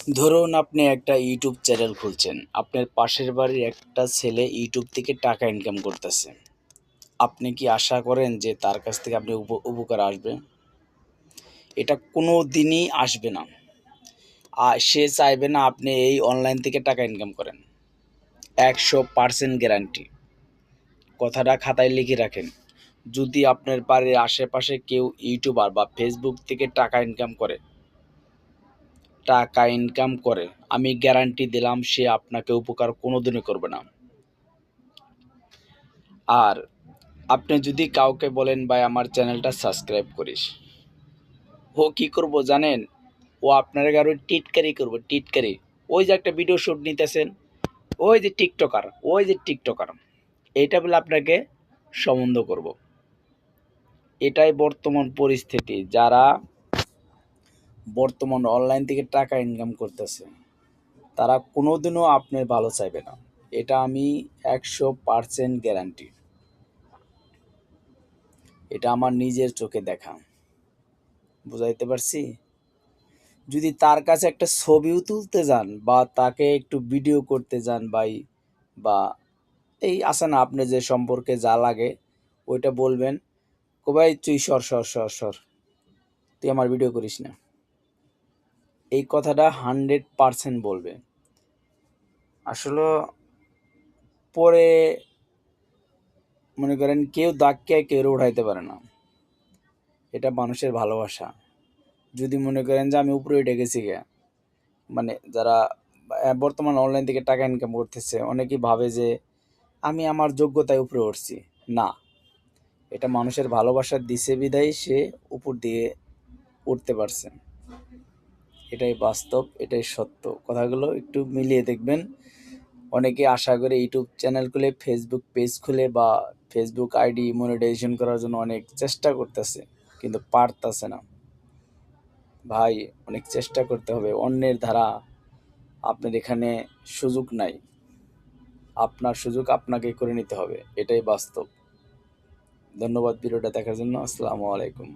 ধরুন আপনি একটা ইউটিউব চ্যানেল খুলছেন। আপনার পাশের বাড়ির একটা ছেলে ইউটিউব থেকে টাকা ইনকাম করতেছে। আপনি কি আশা করেন যে তার কাছ থেকে আপনি উপকার আসবে? এটা কোনো দিনই আসবে না। সে চাইবে না আপনি এই অনলাইন থেকে টাকা ইনকাম করেন। ১০০% গ্যারান্টি। কথাটা খাতায় লিখে রাখেন। যদি আপনার বাড়ির আশেপাশে কেউ ইউটিউবার বা ফেসবুক থেকে টাকা ইনকাম করে, আমি গ্যারান্টি দিলাম সে আপনাকে উপকার কোনোদিনই করবে না। আর আপনি যদি কাউকে বলেন ভাই আমার চ্যানেলটা সাবস্ক্রাইব করিস, ও কি করব জানেন? ও আপনার আরো টিটকারি করবো, টিটকারি। ওই যে একটা ভিডিও শুট নিতেছেন, ওই যে টিকটকার এইটা বলে আপনাকে সম্বন্ধ করব। এটাই বর্তমান পরিস্থিতি। যারা বর্তমান অনলাইন থেকে টাকা ইনকাম করতেছে তারা কোনোদিনও আপনার ভালো চাইবে না। এটা আমি ১০০% গ্যারান্টি। এটা আমার নিজের চোখে দেখা। বুঝাইতে পারছি? যদি তার কাছে একটা ছবিও তুলতে যান বা তাকে একটু ভিডিও করতে যান ভাই, বা এই আছে না আপনি যে সম্পর্কে যা লাগে ওইটা বলবেন, কো ভাই তুই সর সর সর সর, তুই আমার ভিডিও করিস না। এই কথাটা 100% বলবে। আসলে পরে মনে করেন কেউ দাগকে কেউ উঠাইতে পারে না। এটা মানুষের ভালোবাসা। যদি মনে করেন যে আমি উপরে উঠে গেছি গে, মানে যারা বর্তমান অনলাইন থেকে টাকা ইনকাম করতেছে অনেকেই ভাবে যে আমি আমার যোগ্যতায় উপরে উঠছি। না, এটা মানুষের ভালোবাসা দিছে বিধায় সে উপর দিয়ে উঠতে পারছে। এটাই বাস্তব, এটাই সত্য। কথাগুলো একটু মিলিয়ে দেখবেন। অনেকে আশা করে ইউটিউব চ্যানেল খুলে, ফেসবুক পেজ খুলে বা ফেসবুক আইডি মনিটাইজেশন করার জন্য অনেক চেষ্টা করতেছে, কিন্তু পারতাছে না। ভাই, অনেক চেষ্টা করতে হবে। অন্যের ধারা আপনার এখানে সুযোগ নাই। আপনার সুযোগ আপনাকে করে নিতে হবে। এটাই বাস্তব। ধন্যবাদ ভিডিওটা দেখার জন্য। আসসালামু আলাইকুম।